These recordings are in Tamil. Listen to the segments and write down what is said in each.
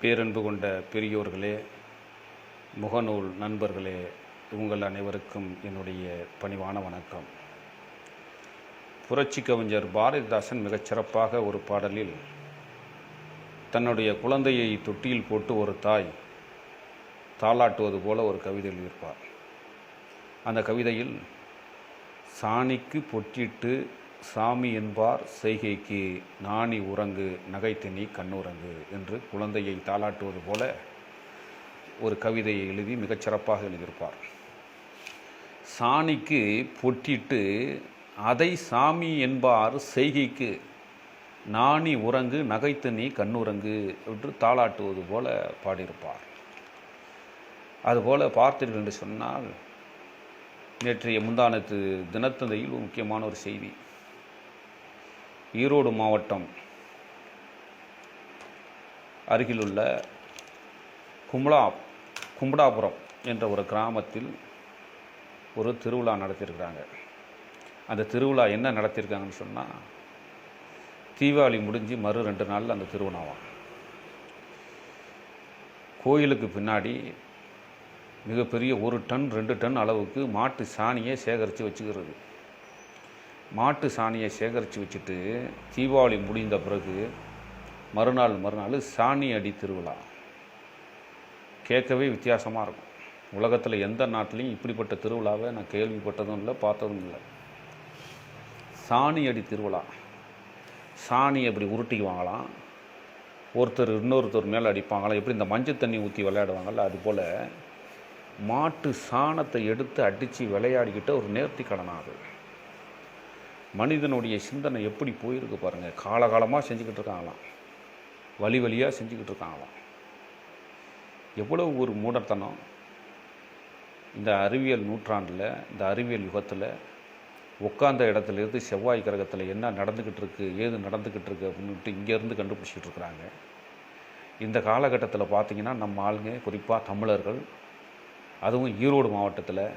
பேரன்பு கொண்ட பெரியோர்களே, முகநூல் நண்பர்களே, உங்கள் அனைவருக்கும் என்னுடைய பணிவான வணக்கம். புரட்சி கவிஞர் பாரதிதாசன் மிகச்சிறப்பாக ஒரு பாடலில் தன்னுடைய குழந்தையை தொட்டியில் போட்டு ஒரு தாய் தாளாட்டுவது போல ஒரு கவிதை எழுதியிருப்பார். அந்த கவிதையில் சாணிக்கு பொட்டிட்டு சாமி என்பார் செய்கைக்கு நாணி உறங்கு நகைத்து நீ கண்ணுறங்கு என்று குழந்தையை தாளாட்டுவது போல ஒரு கவிதையை எழுதி மிகச்சிறப்பாக எழுதியிருப்பார். சாணிக்கு பொட்டிட்டு அதை சாமி என்பார் செய்கைக்கு நாணி உறங்கு நகைத்து நீ கண்ணுறங்கு என்று தாளாட்டுவது போல பாடியிருப்பார். அதுபோல பார்த்தீர்கள் என்று சொன்னால், நேற்றைய முந்தானத்து தினத்தந்தையில் ஒரு முக்கியமான ஒரு செய்தி. ஈரோடு மாவட்டம் அருகிலுள்ள கும்படாபுரம் என்ற ஒரு கிராமத்தில் ஒரு திருவிழா நடத்தியிருக்கிறாங்க. அந்த திருவிழா என்ன நடத்தியிருக்காங்கன்னு சொன்னால், தீபாவளி முடிஞ்சு மறு 2 நாளில் அந்த திருவிழாவாம். கோயிலுக்கு பின்னாடி மிகப்பெரிய 1 டன் 2 டன் அளவுக்கு மாட்டு சாணியை சேகரித்து வச்சுக்கிறது. மாட்டு சாணியை சேகரித்து வச்சுட்டு தீபாவளி முடிந்த பிறகு மறுநாள் சாணி அடி திருவிழா. கேட்கவே வித்தியாசமாக இருக்கும். உலகத்தில் எந்த நாட்டிலையும் இப்படிப்பட்ட திருவிழாவை நான் கேள்விப்பட்டதும் இல்லை, பார்த்ததும் இல்லை. சாணி அடி திருவிழா. சாணி அப்படி உருட்டிக்குவாங்களாம், ஒருத்தர் இன்னொருத்தர் மேலே அடிப்பாங்களாம். எப்படி இந்த மஞ்சள் தண்ணி ஊற்றி விளையாடுவாங்கள்ல, அதுபோல் மாட்டு சாணத்தை எடுத்து அடித்து விளையாடிக்கிட்ட ஒரு நேர்த்தி கடனாது. மனிதனுடைய சிந்தனை எப்படி போயிருக்கு பாருங்கள். காலகாலமாக செஞ்சுக்கிட்டு இருக்காங்களாம், வழியாக செஞ்சுக்கிட்டு இருக்காங்களாம். எவ்வளோ ஒரு மூடத்தனம்! இந்த அறிவியல் நூற்றாண்டில், இந்த அறிவியல் யுகத்தில் உட்கார்ந்த இடத்துலேருந்து செவ்வாய் கிரகத்தில் என்ன நடந்துக்கிட்டு இருக்குது, ஏது நடந்துக்கிட்டு இருக்குது அப்படின்ட்டு இங்கேருந்து கண்டுபிடிச்சிக்கிட்டு இருக்கிறாங்க. இந்த காலகட்டத்தில் பார்த்திங்கன்னா நம்ம ஆளுங்க, குறிப்பாக தமிழர்கள், அதுவும் ஈரோடு மாவட்டத்தில்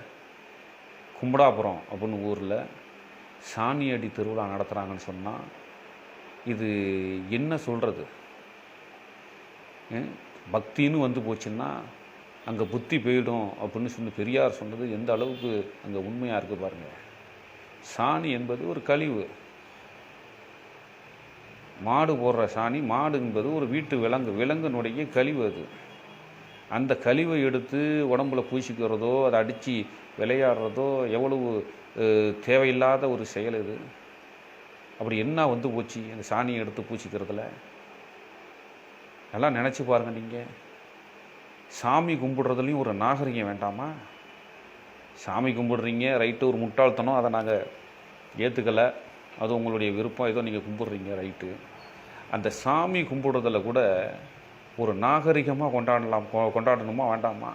கும்படாபுரம் அப்படின்னு ஊரில் சாணி அடி திருவிழா நடத்துகிறாங்கன்னு சொன்னால், இது என்ன சொல்கிறது? பக்தின்னு வந்து போச்சுன்னா அங்கே புத்தி போயிடும் அப்படின்னு சொல்லி பெரியார் சொன்னது எந்த அளவுக்கு அங்கே உண்மையாக இருக்குது பாருங்கள். சாணி என்பது ஒரு கழிவு. மாடு போடுற சாணி, மாடு என்பது ஒரு வீட்டு விலங்குனுடைய கழிவு. அது அந்த கழிவை எடுத்து உடம்புல பூசிக்கிறதோ, அதை அடித்து விளையாடுறதோ எவ்வளவு தேவையில்லாத ஒரு செயல் இது. அப்படி என்ன வந்து போச்சு அந்த சாணியை எடுத்து பூச்சிக்கிறதுல? எல்லாம் நினச்சி பாருங்கள். நீங்கள் சாமி கும்பிடுறதுலையும் ஒரு நாகரிகம் வேண்டாமா? சாமி கும்பிடுறீங்க, ரைட்டு, ஒரு முட்டாள்தனம், அதை நாங்கள் ஏற்றுக்கலை, அது உங்களுடைய விருப்பம், ஏதோ நீங்கள் கும்பிட்றீங்க, ரைட்டு. அந்த சாமி கும்பிடுறதில் கூட ஒரு நாகரிகமாக கொண்டாடணுமா வேண்டாமா?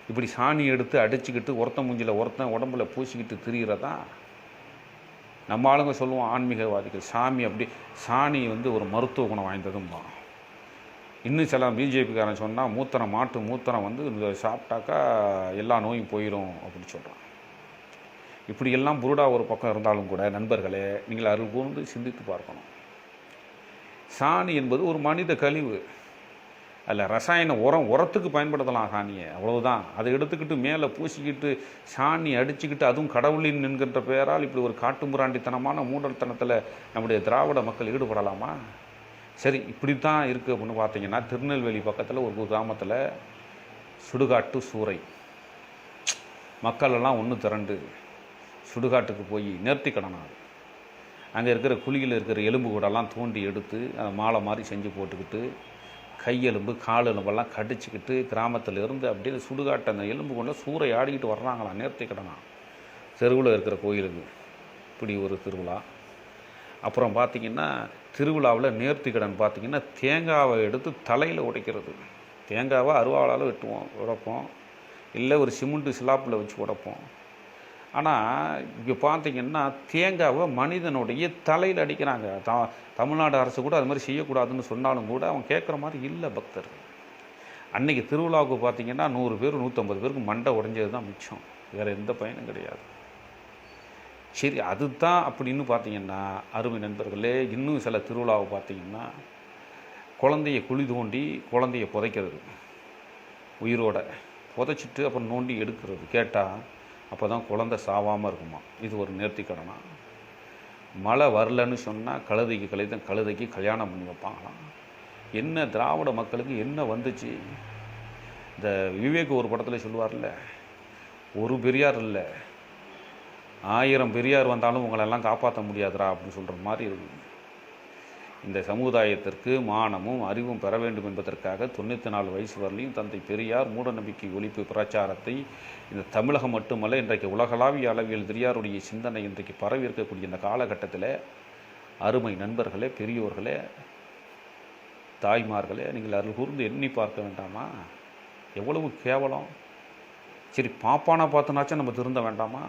இப்படி சாணி எடுத்து அடிச்சுக்கிட்டு ஒருத்தன் மூஞ்சில் ஒருத்தன் உடம்புல பூசிக்கிட்டு திரிகிறதா? நம்ம ஆளுங்க சொல்லுவோம், ஆன்மீகவாதிகள், சாணி வந்து ஒரு மருத்துவ குணம் வாய்ந்ததும்பா. இன்னும் சில பிஜேபிக்காரன் சொன்னால் மாட்டு மூத்திரம் வந்து சாப்பிட்டாக்கா எல்லா நோயும் போயிடும் அப்படின்னு சொல்கிறான். இப்படியெல்லாம் புருடா ஒரு பக்கம் இருந்தாலும் கூட நண்பர்களே, நீங்கள் அருள் கூர்ந்து சிந்தித்து பார்க்கணும். சாணி என்பது ஒரு மனித கழிவு. அதில் ரசாயன உரத்துக்கு பயன்படுத்தலாம் சாணியை, அவ்வளவுதான். அதை எடுத்துக்கிட்டு மேலே பூசிக்கிட்டு சாணி அடிச்சுக்கிட்டு, அதுவும் கடவுளின் என்கின்ற பெயரால் இப்படி ஒரு காட்டுமுராண்டித்தனமான மூடல்தனத்தில் நம்முடைய திராவிட மக்கள் ஈடுபடலாமா? சரி, இப்படி தான் இருக்குது அப்படின்னு பார்த்தீங்கன்னா, திருநெல்வேலி பக்கத்தில் ஒரு கிராமத்தில் சுடுகாட்டு சூறை. மக்களெல்லாம் ஒன்று திரண்டு சுடுகாட்டுக்கு போய் நேர்த்தி கடனாது. அங்கே இருக்கிற குழியில் இருக்கிற எலும்பு கூடெல்லாம் தோண்டி எடுத்து அதை மாலை மாதிரி செஞ்சு போட்டுக்கிட்டு, கையெலும்பு கால் எலும்பெல்லாம் கடிச்சிக்கிட்டு கிராமத்தில் இருந்து அப்படியே சுடுகாட்டை அந்த எலும்பு கொண்டு சூறை ஆடிக்கிட்டு வர்றாங்களாம் நேர்த்தி கடனா. தெருவில் இருக்கிற கோயிலுக்கு இப்படி ஒரு திருவிழா. அப்புறம் பார்த்திங்கன்னா திருவிழாவில் நேர்த்தி கடன் பார்த்திங்கன்னா தேங்காவை எடுத்து தலையில் உடைக்கிறது. தேங்காவை அருவாளால் உடைப்போம், இல்லை ஒரு சிமெண்ட்டு சிலாப்பில் வச்சு உடைப்போம். ஆனால் இங்கே பார்த்திங்கன்னா தேங்காவை மனிதனுடைய தலையில் அடிக்கிறாங்க. தமிழ்நாடு அரசு கூட அது மாதிரி செய்யக்கூடாதுன்னு சொன்னாலும் கூட அவன் கேட்குற மாதிரி இல்லை பக்தர்கள். அன்றைக்கி திருவிழாவுக்கு பார்த்திங்கன்னா 100 பேர் 150 பேருக்கு மண்டை உடைஞ்சது தான் மிச்சம், வேறு எந்த பயனும் கிடையாது. சரி, அதுதான் அப்படின்னு பார்த்தீங்கன்னா அருமை நண்பர்களே, இன்னும் சில திருவிழாவை பார்த்தீங்கன்னா குழந்தைய குழி தோண்டி குழந்தைய புதைக்கிறது, உயிரோட புதைச்சிட்டு அப்புறம் நோண்டி எடுக்கிறது. கேட்டால் அப்போ தான் குழந்தை சாவாமல் இருக்குமா. இது ஒரு நேர்த்திக்கடனா? மழை வரலன்னு சொன்னால் கழுதைக்கு கல்யாணம் பண்ணி வைப்பாங்களாம். என்ன திராவிட மக்களுக்கு என்ன வந்துச்சு? இந்த விவேக் ஒரு படத்தில் சொல்லுவார்ல, ஒரு பெரியார் இல்லை 1000 பெரியார் வந்தாலும் உங்களெல்லாம் காப்பாற்ற முடியாதுரா அப்படின்னு சொல்கிற மாதிரி இருக்குது. இந்த சமுதாயத்திற்கு மானமும் அறிவும் பெற வேண்டும் என்பதற்காக 94 வயசு வரலையும் தந்தை பெரியார் மூடநம்பிக்கை ஒழிப்பு பிரச்சாரத்தை இந்த தமிழகம் மட்டுமல்ல இன்றைக்கு உலகளாவிய அளவில் பெரியாருடைய சிந்தனை இன்றைக்கு பரவி இருக்கக்கூடிய இந்த காலகட்டத்தில் அருமை நண்பர்களே, பெரியோர்களே, தாய்மார்களே, நீங்கள் அருள் கூர்ந்து எண்ணி பார்க்க வேண்டாமா? எவ்வளவு கேவலம்! சரி, பாப்பானா பார்த்துனாச்சும் நம்ம திருந்த வேண்டாமா?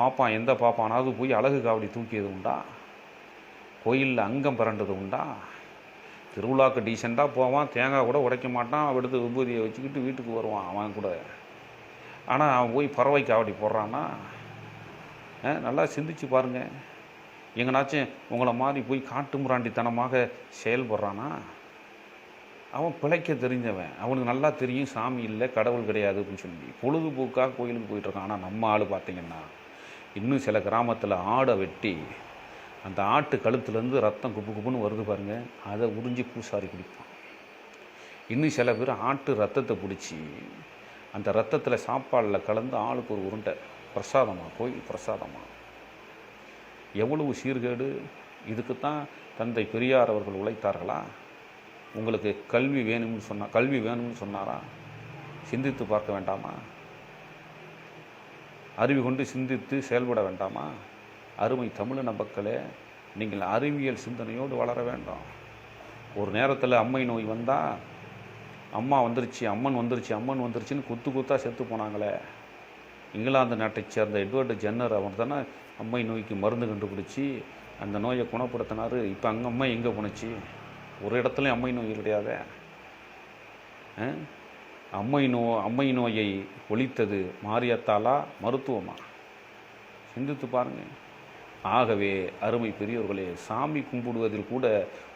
பாப்பான் எந்த பாப்பானாவது போய் அழகு காவடி தூக்கியது உண்டா? கோயிலில் அங்கம் பிறண்டது உண்டா? திருவிழாவுக்கு டீசெண்டாக போவான், தேங்காய் கூட உடைக்க மாட்டான், எடுத்து விபூதியை வச்சுக்கிட்டு வீட்டுக்கு வருவான் அவன் கூட. ஆனால் அவன் போய் பறவை காவடி போடுறான்னா? நல்லா சிந்திச்சு பாருங்கள். எங்கனாச்சும் உங்களை மாதிரி போய் காட்டு முராண்டித்தனமாக செயல்படுறானா? அவன் பிழைக்க தெரிஞ்சவன், அவனுக்கு நல்லா தெரியும் சாமி இல்லை, கடவுள் கிடையாது அப்படின்னு சொல்லி பொழுதுபோக்காக கோயிலுக்கு போயிட்டுருக்கான். ஆனால் நம்ம ஆள் பார்த்திங்கன்னா இன்னும் சில கிராமத்தில் ஆடை வெட்டி அந்த ஆட்டு கழுத்துலேருந்து ரத்தம் குப்பு குப்புன்னு வருது பாருங்கள், அதை உறிஞ்சி பூசாரி குடிப்பான். இன்னும் சில பேர் ஆட்டு ரத்தத்தை பிடிச்சி அந்த ரத்தத்தில் சாப்பாடில் கலந்து ஆளுக்கு ஒரு உருண்டை பிரசாதமாக, கோயில் பிரசாதமாக. எவ்வளவு சீர்கேடு! இதுக்குத்தான் தந்தை பெரியார் அவர்கள் உழைத்தார்களா? உங்களுக்கு கல்வி வேணும்னு சொன்னாரா? சிந்தித்து பார்க்க வேண்டாமா? அறிவு கொண்டு சிந்தித்து செயல்பட வேண்டாமா? அருமை தமிழின மக்களே, நீங்கள் அறிவியல் சிந்தனையோடு வளர வேண்டும். ஒரு நேரத்தில் அம்மை நோய் வந்தால் அம்மன் வந்துருச்சுன்னு குத்தாக செத்து போனாங்களே. இங்கிலாந்து நாட்டைச் சேர்ந்த எட்வர்டு ஜென்னர் அவர் தானே அம்மை நோய்க்கு மருந்து கண்டுபிடிச்சி அந்த நோயை குணப்படுத்தினார். இப்போ அம்மை எங்கே போணுச்சு? ஒரு இடத்துலையும் அம்மை நோய் கிடையாத. அம்மை நோயை ஒழித்தது மாரியத்தாலா, மருத்துவமா? சிந்தித்து பாருங்கள். ஆகவே அருமை பெரியோர்களே, சாமி கும்பிடுவதில் கூட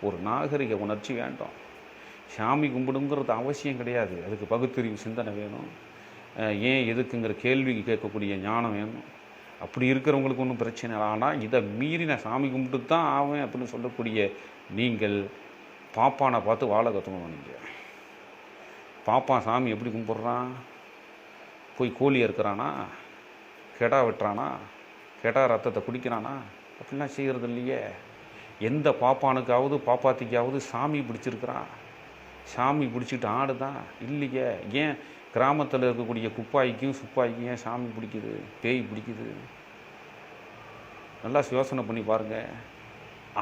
ஒரு நாகரிக உணர்ச்சி வேண்டும். சாமி கும்பிடுங்கிறது அவசியம் கிடையாது, அதுக்கு பகுத்தறிவு சிந்தனை வேணும். ஏன் எதுக்குங்கிற கேள்வி கேட்கக்கூடிய ஞானம் வேணும். அப்படி இருக்கிறவங்களுக்கு ஒன்றும் பிரச்சனை இல்லை. ஆனால் இதை மீறி நான் சாமி கும்பிட்டு தான் ஆவேன் அப்படின்னு சொல்லக்கூடிய நீங்கள் பாப்பானை பார்த்து வாழ கற்றுக்கணும். நீங்கள் பாப்பான் சாமி எப்படி கும்பிட்றான்? போய் கோழி அறுக்கிறானா? கெடா வெட்டுறானா? கெடா ரத்தத்தை குடிக்கிறானா? அப்படிலாம் செய்கிறது இல்லையே. எந்த பாப்பானுக்காவது பாப்பாத்திக்காவது சாமி பிடிச்சிருக்கிறான்? சாமி பிடிச்சிட்டு ஆடுதான் இல்லையே. ஏன் கிராமத்தில் இருக்கக்கூடிய குப்பாய்க்கும் சுப்பாய்க்கும் ஏன் சாமி பிடிக்குது, பேய் பிடிக்குது? நல்லா யோசனை பண்ணி பாருங்கள்.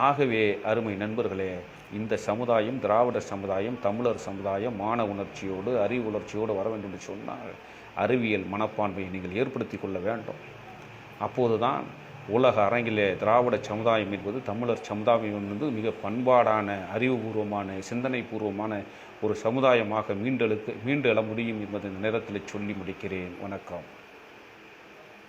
ஆகவே அருமை நண்பர்களே, இந்த சமுதாயம், திராவிட சமுதாயம், தமிழர் சமுதாயம் மான உணர்ச்சியோடு அறிவு உணர்ச்சியோடு வர வேண்டும் என்று சொன்னால் அறிவியல் மனப்பான்மையை நீங்கள் ஏற்படுத்தி கொள்ள வேண்டும். அப்போது தான் உலக அரங்கிலே திராவிட சமுதாயம் என்பது, தமிழர் சமுதாயம் என்பது மிக பண்பாடான, அறிவுபூர்வமான, சிந்தனை பூர்வமான ஒரு சமுதாயமாக மீண்டு எழ முடியும் என்பதை இந்த நேரத்தில் சொல்லி முடிக்கிறேன். வணக்கம்.